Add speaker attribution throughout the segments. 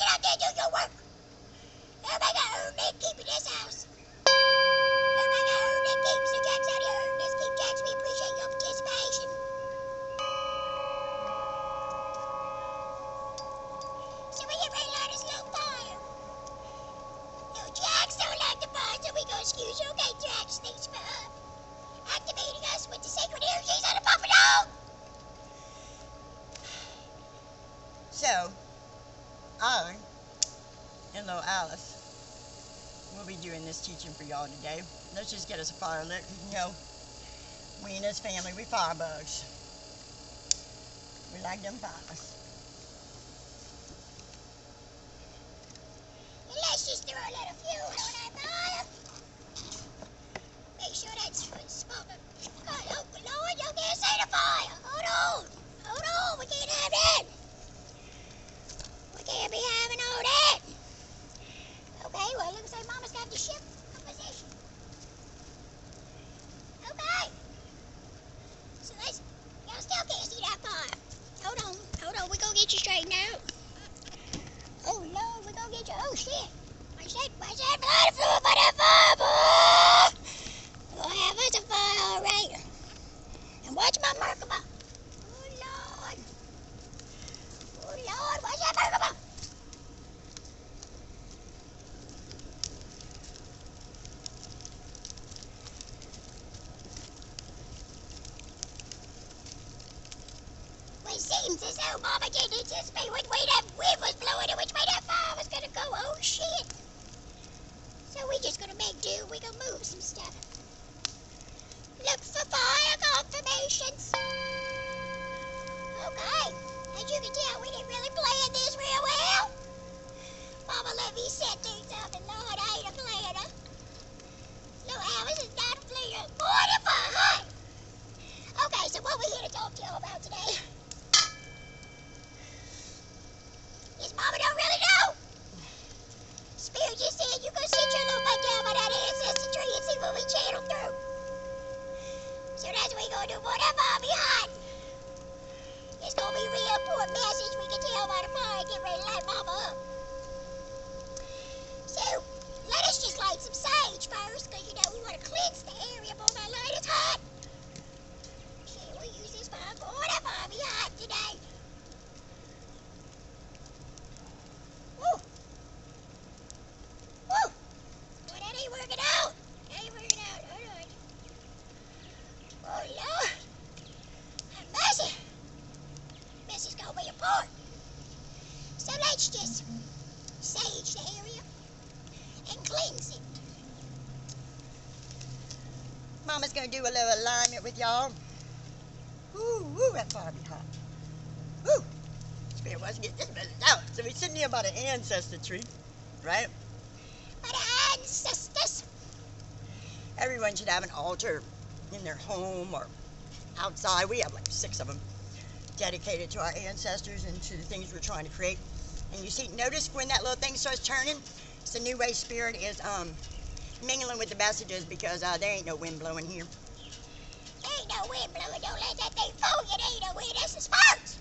Speaker 1: out there and do your work. Everybody got earned that keep in this house. Everybody got earned that keep. So Jack's out here earning this keep. Jax, we appreciate your participation. So we get ready to light this little fire. No, Jax don't like the fire, so we gonna excuse you. Okay, Jax, thanks for activating us with the sacred energies of the puppet dog.
Speaker 2: So, I and little Alice will be doing this teaching for y'all today. Let's just get us a fire lit. You know, we in this family, we firebugs. We like them fires.
Speaker 1: And let's just throw a little fuel on that fire. Make sure that's smoking. God, oh Lord, y'all can't see the fire. Hold on, we can't have that. We can't be having all that. Okay, well, it looks like Mama's got the ship in position. Okay. So y'all still can't see that fire. Hold on, we're gonna get you straightened out. Oh Lord, we're gonna get you, oh shit. Watch that blood fluid for that fire, boy. We're gonna have us a fire, all right. And watch my Merkaba. Oh Lord, watch that Merkaba. It seems as though Mama didn't anticipate which way that wind was blowing and which way that fire was gonna go. Oh shit. So we're just gonna make do. We're gonna move some stuff. Look for fire confirmations. Okay. As you can tell, we didn't really plan this real well. Mama let me set things up, and Lord, I ain't a planner. Little Alice is not a planner. Boy, the fire hot. Okay, so what we're here to talk to y'all about today is Mama don't really know. Spirit just said you go sit your little butt down by that ancestor tree and see what we channel through. So that's what we gonna do. Boy, that fire be hot. It's gonna be a real important message. We can tell by the fire. Get ready to light Mama up. So let us just light some sage first, because you know we want to cleanse the area before that light is hot. Okay, we'll use this fire. Boy, that fire be hot today. Woo! Woo! Boy, that ain't working out. That ain't working out. Hold on. Oh, Lord. Have mercy. This is gonna be important. So let's just sage the area and cleanse it.
Speaker 2: Mama's gonna do a little alignment with y'all. Ooh, that fire be hot. Ooh, Spirit wants to get this message out. So we're sitting here by the ancestor tree, right?
Speaker 1: By the ancestors.
Speaker 2: Everyone should have an altar in their home or outside. We have like 6 of them dedicated to our ancestors and to the things we're trying to create. And you see, notice when that little thing starts turning, it's the New Way Spirit is mingling with the messages, because there ain't no wind blowing here.
Speaker 1: Ain't no wind blowing. Don't let that thing fool you. There ain't no wind. That's the sparks.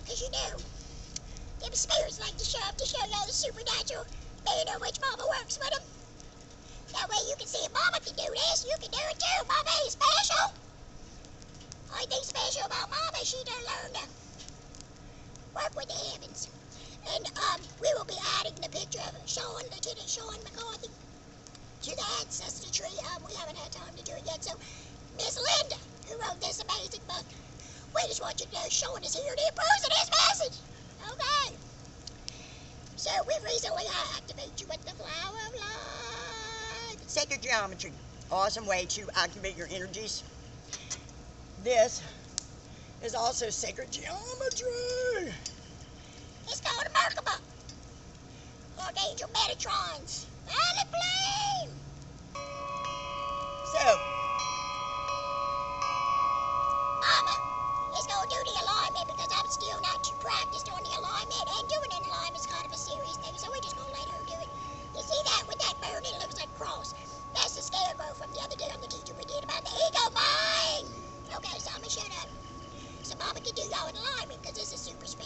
Speaker 1: Because you know, them spirits like to show up to show y'all the supernatural. They know which Mama works with them. That way you can see if Mama can do this, you can do it too. Mama ain't special. Only thing special about Mama is she done learned to work with the heavens. And we will be adding the picture of Lieutenant Sean McCarthy to the ancestor tree. We haven't had time to do it yet. So Miss Linda, who wrote this amazing book, we just want you to know Sean is here to impose his message. Okay. So we recently activated you with the flower of life.
Speaker 2: Sacred geometry, awesome way to activate your energies. This is also sacred geometry.
Speaker 1: It's called a Merkaba. Archangel Metatron's violet flame.
Speaker 2: So,
Speaker 1: Mama is going to do the alignment because I'm still not too practiced on the alignment. And doing an alignment is kind of a serious thing, so we're just going to let her do it. You see that with that bird? It looks like a cross. That's the scarecrow from the other day on the teacher we did about the ego mind. Okay, so I'm going to shut up. So Mama can do y'all an alignment because this is super special.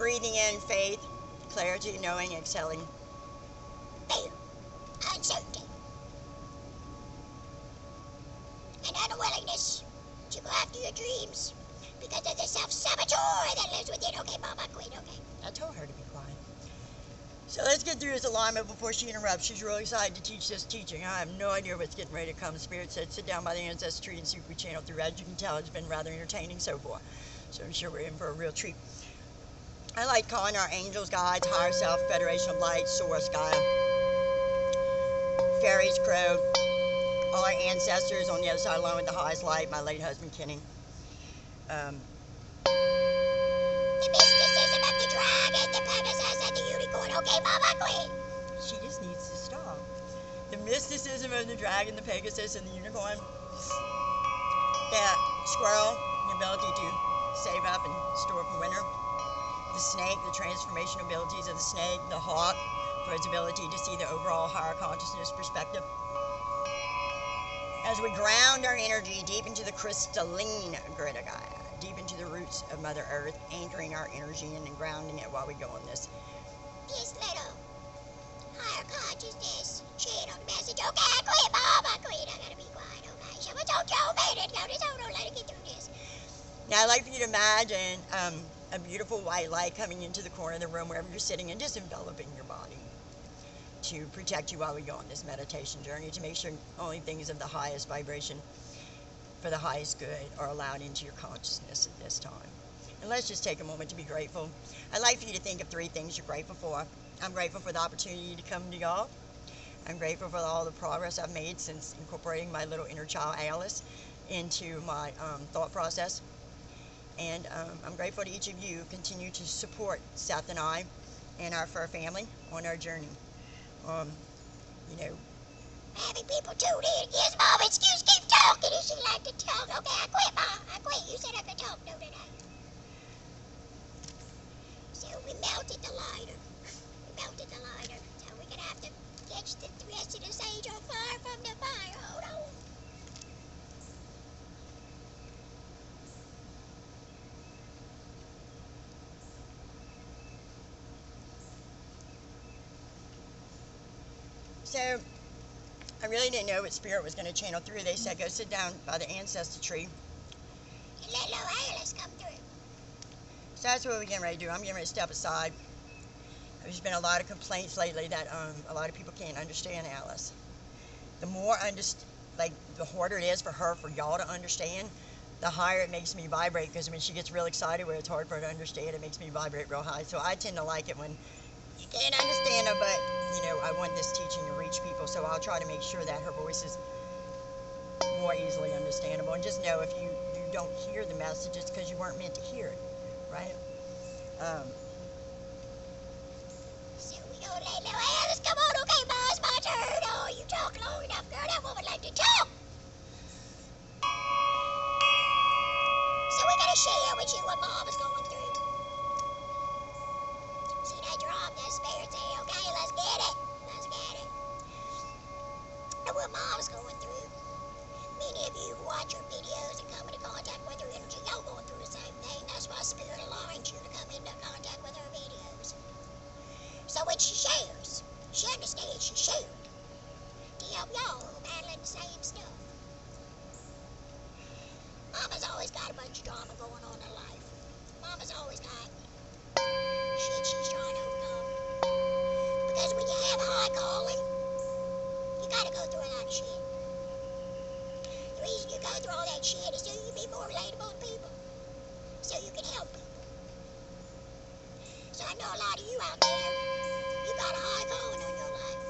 Speaker 2: breathing in faith, clarity, knowing, exhaling
Speaker 1: fear, uncertainty, and unwillingness to go after your dreams because of the self-saboteur that lives within. Okay, Mom, I quit, okay?
Speaker 2: I told her to be quiet. So let's get through this alignment before she interrupts. She's really excited to teach this teaching. I have no idea what's getting ready to come. Spirit said, sit down by the ancestor tree and see what we channel through. As you can tell, it's been rather entertaining so far. So I'm sure we're in for a real treat. I like calling our angels, guides, higher self, Federation of Light, Source, Gaia, fairies, crow, all our ancestors on the other side, along with the highest light, my late husband, Kenny.
Speaker 1: The mysticism of the dragon, the Pegasus, and the unicorn. Okay, Mom, I quit.
Speaker 2: She just needs to stop. The mysticism of the dragon, the Pegasus, and the unicorn. The squirrel, the ability to save up and store for winter. The snake, the transformation abilities of the snake. The hawk, for its ability to see the overall higher consciousness perspective. As we ground our energy deep into the crystalline grid of Gaia, deep into the roots of Mother Earth, anchoring our energy in and grounding it while we go on this
Speaker 1: little higher consciousness channel message. Okay, I quit, Mom, I quit. I gotta be quiet, okay? Someone told you a minute ago. Just hold on, let her get through this.
Speaker 2: Now, I'd like for you to imagine a beautiful white light coming into the corner of the room wherever you're sitting and just enveloping your body to protect you while we go on this meditation journey, to make sure only things of the highest vibration for the highest good are allowed into your consciousness at this time. And let's just take a moment to be grateful. I'd like for you to think of 3 things you're grateful for. I'm grateful for the opportunity to come to y'all. I'm grateful for all the progress I've made since incorporating my little inner child, Alice, into my thought process. And I'm grateful to each of you who continue to support Seth and I and our fur family on our journey. You know,
Speaker 1: having people tune in. Yes, Mom, excuse, keep talking. If she like to talk. Okay, I quit, Mom. I quit. You said I could talk. No, no, no. So we melted the lighter. So we're going to have to catch the rest of the sage on fire from the fire. Hold on.
Speaker 2: So, I really didn't know what Spirit was going to channel through. They said, go sit down by the ancestor tree.
Speaker 1: And let little Alice come through.
Speaker 2: So that's what we're getting ready to do. I'm getting ready to step aside. There's been a lot of complaints lately that a lot of people can't understand Alice. The more, the harder it is for her, for y'all to understand, the higher it makes me vibrate, because when she gets real excited where it's hard for her to understand, it makes me vibrate real high. So I tend to like it when you can't understand her, but, you know, I want this teaching to reach people, so I'll try to make sure that her voice is more easily understandable. And just know if you don't hear the message, it's because you weren't meant to hear it, right?
Speaker 1: So we gonna let little Alice come on, okay, Ma, it's my turn. Oh, you talk long enough, girl. That woman like to talk. So we're gonna share with you what Mom is going through. See that drop, that spirit say, okay, let's get it. Let's get it. And what Mom's going through. Many of you who watch her videos and come into contact with her energy, y'all going through the same thing. That's why Spirit aligns you to come into contact with her videos. So when she shares, she understands she shared to help y'all who are battling the same stuff. Mama's always got a bunch of drama going on in life. Mama's always got shit she's trying to overcome. Because when you have a high calling, you gotta go through a lot of shit. The reason you go through all that shit is so you can be more relatable to people. So you can help people. So I know a lot of you out there, you got a high calling on your life.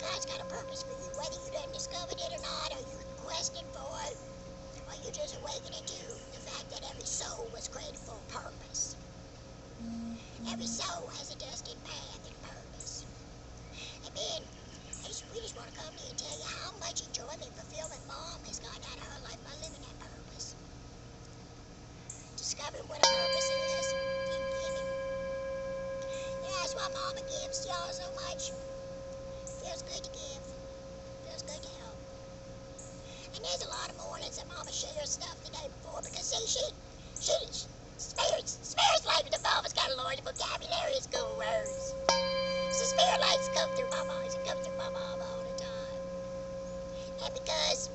Speaker 1: God's got a purpose for you, whether you done discovered it or not, or you're questing for it, or you're just awakening to the fact that every soul was created for a purpose. Every soul has a destined path and purpose. And then, we just want to come to you and tell you how much enjoyment and fulfillment Mom has gotten out of her life by living that purpose. Discovering what a purpose is and giving. And that's why Mama gives to y'all so much. Feels good to give. Feels good to help. And there's a lot of mornings that Mama shares stuff the day before, because see, Spirit's like the Mama through my mind. It comes through my mom all the time. And because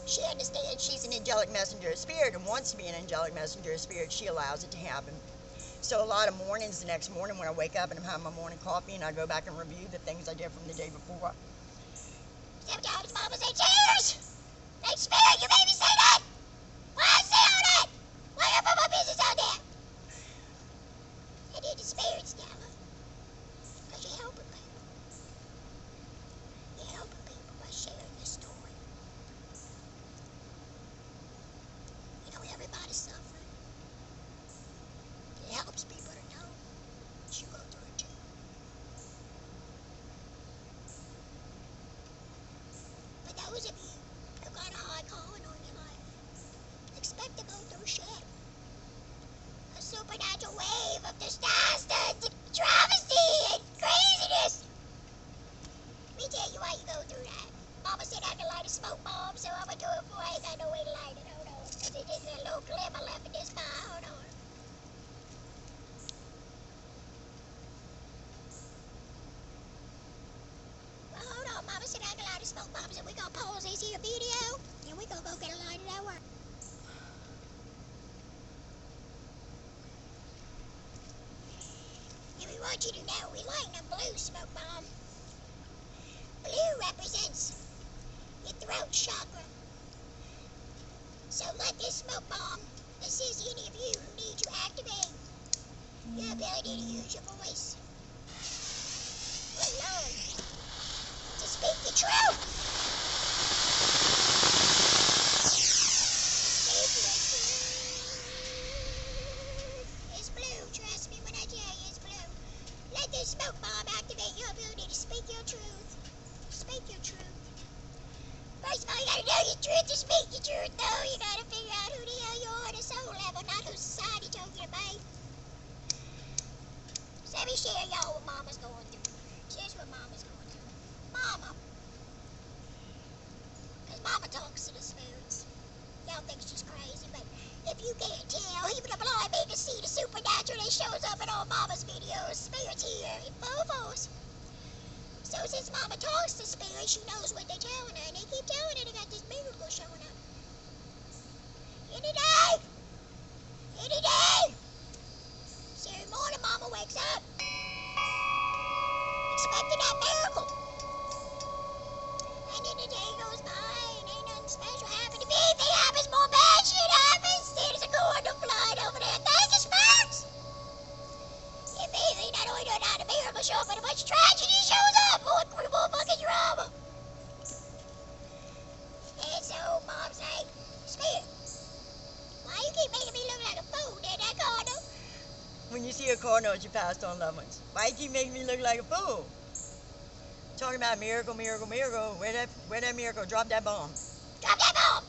Speaker 1: she understands
Speaker 2: She's an angelic messenger of spirit and wants to be an angelic messenger of spirit, she allows it to happen. So a lot of mornings, the next morning when I wake up and I'm having my morning coffee and I go back and review the things I did from the day before.
Speaker 1: sometimes Mama say, cheers! Like, Spirit, you made me say that! Why I say all that? Why you put my business out there? And then the spirits tell her, because you're helping people. You're helping people by sharing your story. You know, everybody's suffering. It helps people to know that you go through it too. For those of you who got a high calling on your life, expect to go through shit. A supernatural wave of disaster, travesty, and craziness. Let me tell you why you go through that. Mama said I could light a smoke bomb, so I'm gonna do it for her. I ain't got no way to light it. Hold on. Cause it is a little glimmer left in this fire. Hold on. Well, hold on. Mama said I could light a smoke bomb, so we gonna pause this here video, and we gonna go get a lighted at work. And we want you to know we lighting a blue smoke bomb. Blue represents your throat chakra. So let this smoke bomb assist any of you who need to activate your ability to use your voice. Or learn to speak the truth. Speak the truth. It's blue, trust me when I tell you it's blue. Let this smoke bomb activate your ability to speak your truth. Speak your truth. First of all, you gotta know your truth to speak your truth, though. You gotta figure out who the hell you are at a soul level, not who society told you to be. So let me share y'all what Mama's going through. Here's what Mama's going through. Mama. Because Mama talks to the spirits. Y'all think she's crazy, but if you can't tell, even a blind man can see the supernatural that shows up in all Mama's videos. Spirits here in full force. So since Mama talks to spirits, she knows what they're telling her, and they keep telling her they got this miracle showing up. Any day! Any day! So every morning Mama wakes up, expecting that miracle. And then the day goes by, and ain't nothing special happened to me. Anything happens, more bad shit happens. There's a corridor flying over there. Thank you, spirits! If anything, not only does not a miracle show up, but a bunch of tragedy shows up. More fucking drama. And so Mom's like, Spirit, why you keep making me look like a fool in that corner?
Speaker 2: When you see a corner with your passed on loved ones, why you keep making me look like a fool? Talking about miracle, miracle, miracle. Where that miracle? Drop that bomb.
Speaker 1: Drop that bomb.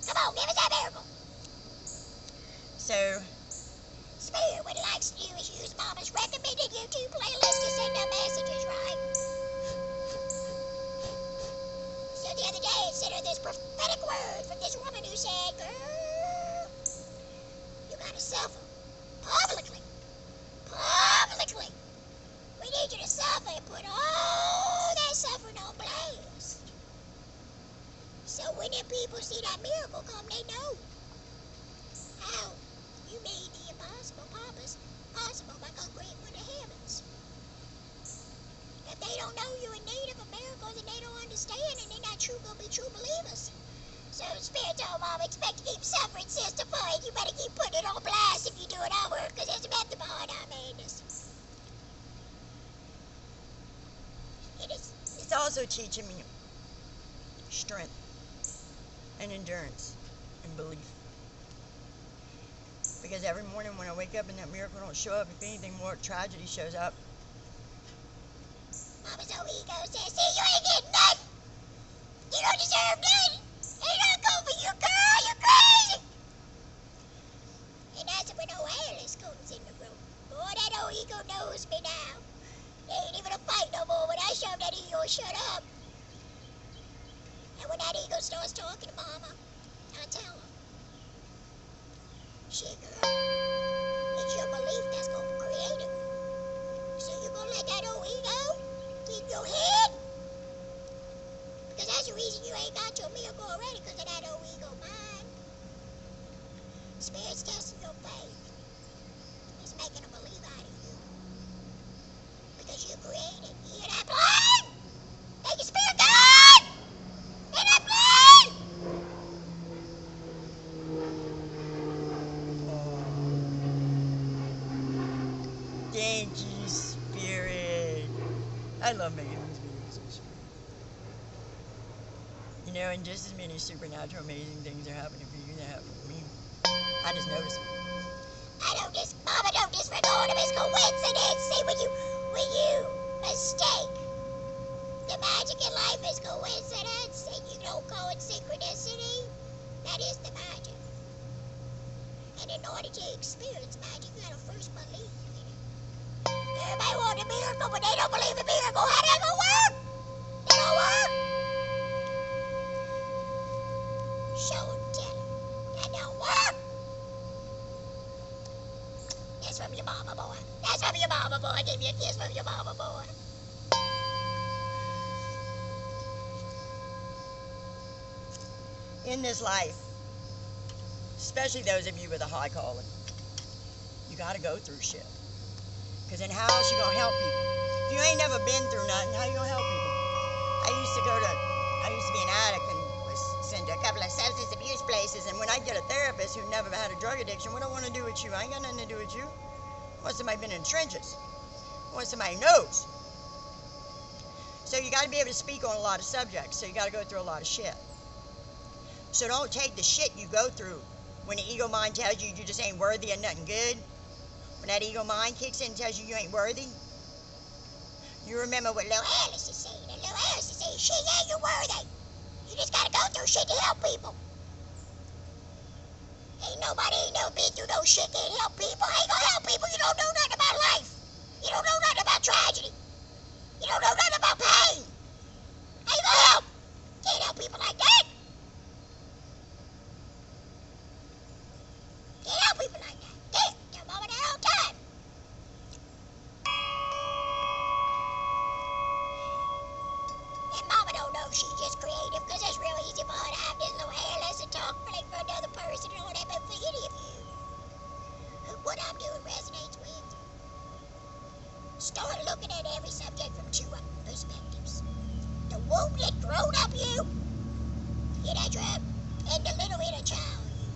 Speaker 1: Come on, give us that miracle.
Speaker 2: So,
Speaker 1: Spirit, what it likes to do is use Mama's recommended YouTube playlist to send her messages, right? So the other day it sent her this prophetic word from this woman who said, girl, you gotta suffer. Publicly. Publicly. We need you to suffer and put all that suffering on blast. So when the people see that miracle come, they know how you made the impossible possible by conquering with the heavens. If they don't know you're in need of a miracle, then they don't understand, and they're not gonna be true believers. So Spirit told Mama, expect to keep suffering, sister, and you better keep putting it on blast if you do it our work, because there's a method behind our madness.
Speaker 2: it's also teaching me strength and endurance and belief. Because every morning when I wake up and that miracle don't show up, if anything, more tragedy shows up.
Speaker 1: Mama's old ego says, see, you ain't getting nothing. You don't deserve nothing. Ain't not good for you, girl. You're crazy. And that's when no Alice comes in the room. Boy, that old ego knows me now. There ain't even a fight no more. When I shove that ego, shut up. And when that ego starts talking to Mama, I tell her, shit, girl, it's your belief that's gonna create it. So you're gonna let that old ego keep
Speaker 2: Thank you, Spirit. I love making these videos with Spirit. You know, and just as many supernatural, amazing things are happening for you that happen for me. I just notice them.
Speaker 1: Mama, don't disregard them as coincidence. See, when you mistake the magic in life as coincidence, and you don't call it synchronicity, that is the magic. And in order to experience magic, you gotta first believe in it. Everybody wants a miracle, but they don't believe in miracle. How that gonna work? That don't work. Show and tell them. That don't work. That's from your mama, boy. That's from your mama, boy. Give you a kiss from your mama, boy.
Speaker 2: In this life, especially those of you with a high calling, you got to go through shit. Because then how else you going to help people? If you ain't never been through nothing, how you going to help people? I used to be an addict and was sent to a couple of substance abuse places, and when I get a therapist who never had a drug addiction, what do I want to do with you? I ain't got nothing to do with you. I want somebody been in the trenches. I want somebody who knows. So you got to be able to speak on a lot of subjects, so you got to go through a lot of shit. So don't take the shit you go through when the ego mind tells you you just ain't worthy of nothing good. When that ego mind kicks in and tells you you ain't worthy, you remember what little
Speaker 1: Alice is saying. And little Alice is saying, shit, yeah, you're worthy. You just gotta go through shit to help people. Ain't never been through no shit, can't help people. How you gonna help people? You don't know nothing about life. You don't know nothing about tragedy. You don't know nothing about pain. How you gonna help? Can't help people like that. Can't help people like that. Can't. Tell mama that all the time. And mama don't know she's just creative, because it's real easy for her to have this little hairless and talk like for another person and all that, but for any of you, what I'm doing resonates with. Start looking at every subject from two perspectives. The wounded grown-up you, hear that, Trev? And the little inner child you.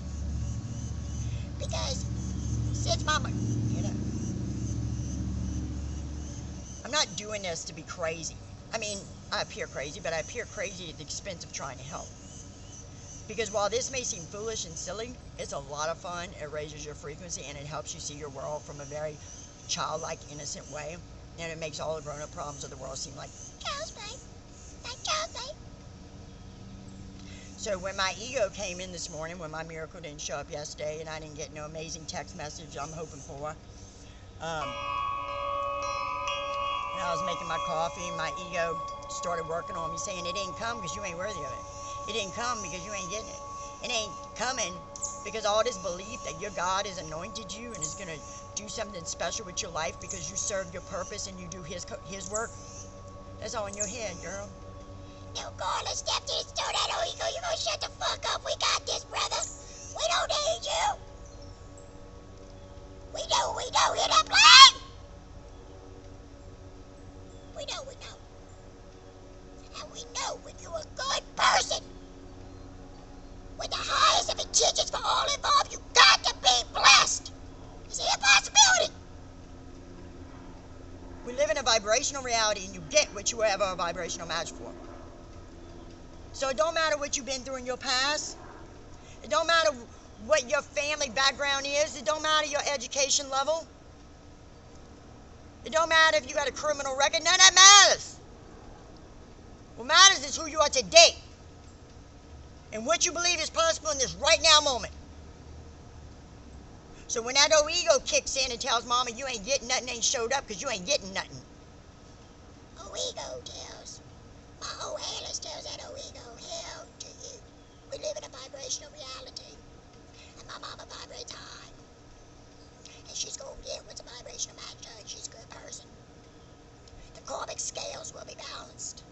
Speaker 1: Because since mama, I'm not doing this to be crazy. I mean, I appear crazy, but I appear crazy at the expense of trying to help. Because while this may seem foolish and silly, it's a lot of fun. It raises your frequency and it helps you see your world from a very childlike, innocent way. And it makes all the grown-up problems of the world seem like child's play. Like child's play. So when my ego came in this morning, when my miracle didn't show up yesterday, and I didn't get no amazing text message I'm hoping for, and I was making my coffee, my ego started working on me, saying it didn't come because you ain't worthy of it. It didn't come because you ain't getting it. It ain't coming because all this belief that your God has anointed you and is going to do something special with your life because you serve your purpose and you do his work, that's all in your head, girl. No, girl, let's step to the store. That old ego, you gonna shut the fuck up. We got this, brother. We don't need you. We know. Hear that plane? We know. And we know when you're a good person with the highest of intentions for all involved, you got to be blessed. It's an impossibility.
Speaker 2: We live in a vibrational reality, and you get what you have a vibrational match for. So it don't matter what you've been through in your past. It don't matter what your family background is. It don't matter your education level. It don't matter if you got a criminal record. None of that matters. What matters is who you are today and what you believe is possible in this right now moment. So when that old ego kicks in and tells mama you ain't getting nothing, ain't showed up because you ain't getting nothing.
Speaker 1: Old ego tells. My whole Alice tells that old ego, hell to you. We live in a vibrational reality. And my mama vibrates high. And she's going to get what's a vibrational match to her, and she's a good person. The karmic scales will be balanced.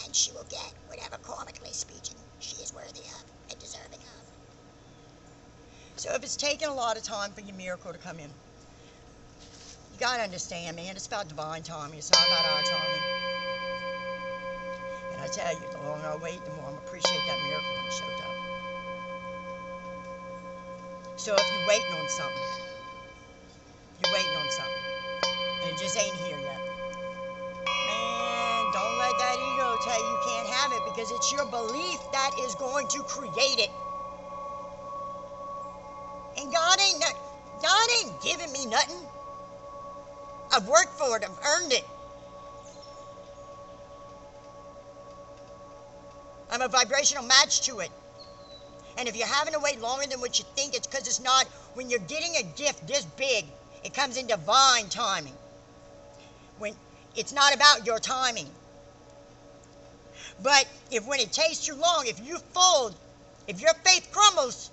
Speaker 1: And she will get whatever karmically speaking she is worthy of and deserving of.
Speaker 2: So if it's taking a lot of time for your miracle to come in, you got to understand, man, it's about divine timing. It's not about our timing. And I tell you, the longer I wait, the more I'm appreciate that miracle when it shows up. So if you're waiting on something, because it's your belief that is going to create it. And God ain't giving me nothing. I've worked for it. I've earned it. I'm a vibrational match to it. And if you're having to wait longer than what you think, it's because it's not. When you're getting a gift this big, it comes in divine timing. When it's not about your timing. But when it takes too long, if you fold, if your faith crumbles,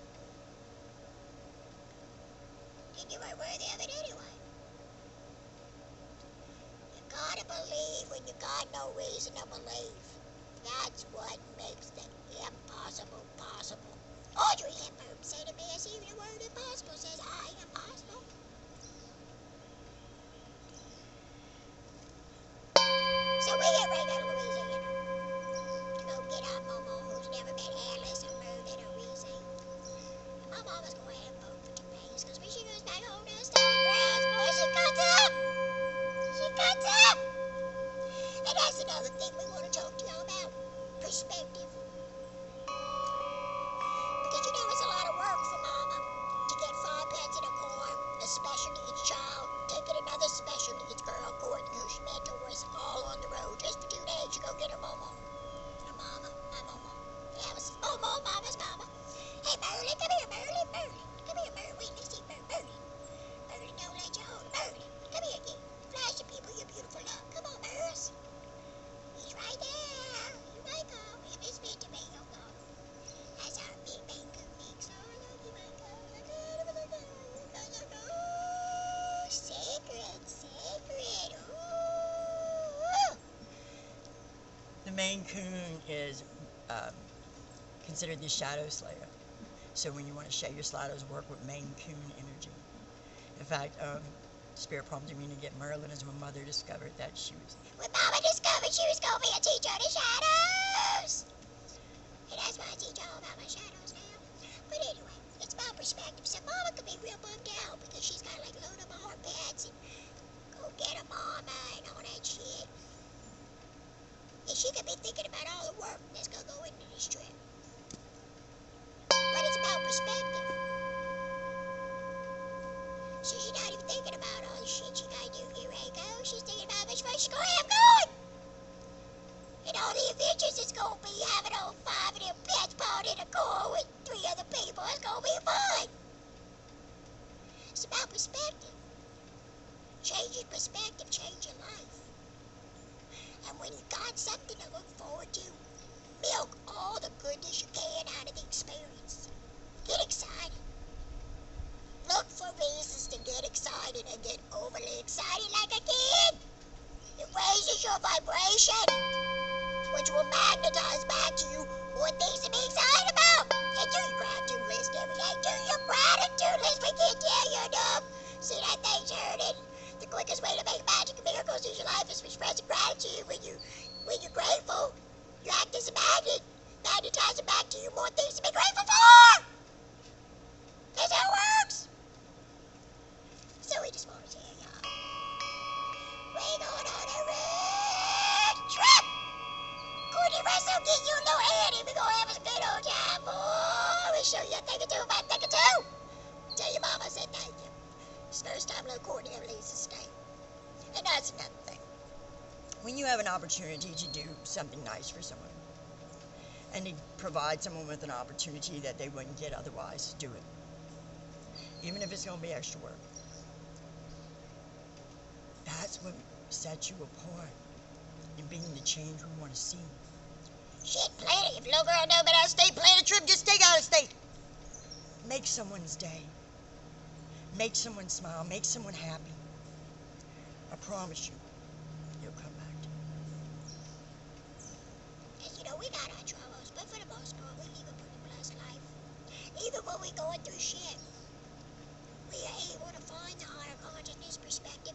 Speaker 1: then you weren't worthy of it anyway. You gotta believe when you got no reason to believe. That's what makes the impossible possible. Audrey Hepburn said to me, I see the word impossible says I am possible. So we get ready to go to Louisiana to go get our Momo, who's never been hairless or moving or wheezing. And my mama's going to have vote for 2 days, because when she goes back home to the stone grounds, boy, she cuts up! She cuts up! And that's another thing we want to talk to y'all about. Perspective. Because you know it's a lot of work for mama to get 5 pets in a car, a special needs child, taking another special needs girl, Courtney, who she mentors, all on the road just for 2 days to go get her Momo. Her mama, my Momo. That was Momo, mama's mama. Hey, Merlin, come here, Merlin, Merlin. Come here, Merlin. Wait, let's see, Merlin. Merlin, don't let you hold Merlin. Come here again. Flash at people your beautiful love. Come on, Merls. He's right there. You might go. If it's meant to be, you'll go. That's our big mango mix. Oh, look, you might go. Sacred, sacred. Ooh.
Speaker 2: the Maine Coon is considered the shadow slayer. So when you want to shed your shadows, work with Maine Coon energy. In fact, Spirit prompted me to get Merlin as my mother discovered that she was...
Speaker 1: When Mama discovered she was going to be a teacher of the shadows. And that's why I teach all about my shadows now. But anyway, it's about perspective. So Mama could be real bummed out because she's got like load of more pets and go get a mama and all that shit. And she could be thinking about all the work that's going to go into this trip. But it's about perspective. So she's not even thinking about all the shit she got to do here, right? She's thinking about how much fun she's going to have going. And all the adventures it's going to be having all 5 of them pets bought in a car with 3 other people. It's going to be fun. It's about perspective. Changing perspective, changing life. And when you got something to look forward to, milk all the goodness you can out of the experience. Get excited. Look for reasons to get excited and get overly excited like a kid. It raises your vibration, which will magnetize back to you more things to be excited about. And do your gratitude list every day. Do your gratitude list. We can't tell you enough. See that thing's hurting. The quickest way to make magic and miracles in your life is expressing gratitude. When you're grateful, you act as a magnet, magnetizing back to you more things to be grateful for. That's how it works. So we just want to tell y'all, we're going on a road trip. Courtney Russell, get you a little Annie. We're going to have a good old time, boy. We'll show you a thing or two about a thing or two. Tell your mama I said thank you. It's the first time little Courtney ever leaves the state. And that's another thing.
Speaker 2: When you have an opportunity to do something nice for someone, and to provide someone with an opportunity that they wouldn't get otherwise, do it. Even if it's going to be extra work. That's what sets you apart in being the change we want to see.
Speaker 1: Shit, plan it. If your little girl know about out of state,
Speaker 2: Plan a trip, just stay out of state. Make someone's day. Make someone smile. Make someone happy. I promise you, you'll come back to me.
Speaker 1: And you know, we got our troubles, but for the most part, we live a pretty blessed life. Even when we're going through shit, we are able to find the higher consciousness perspective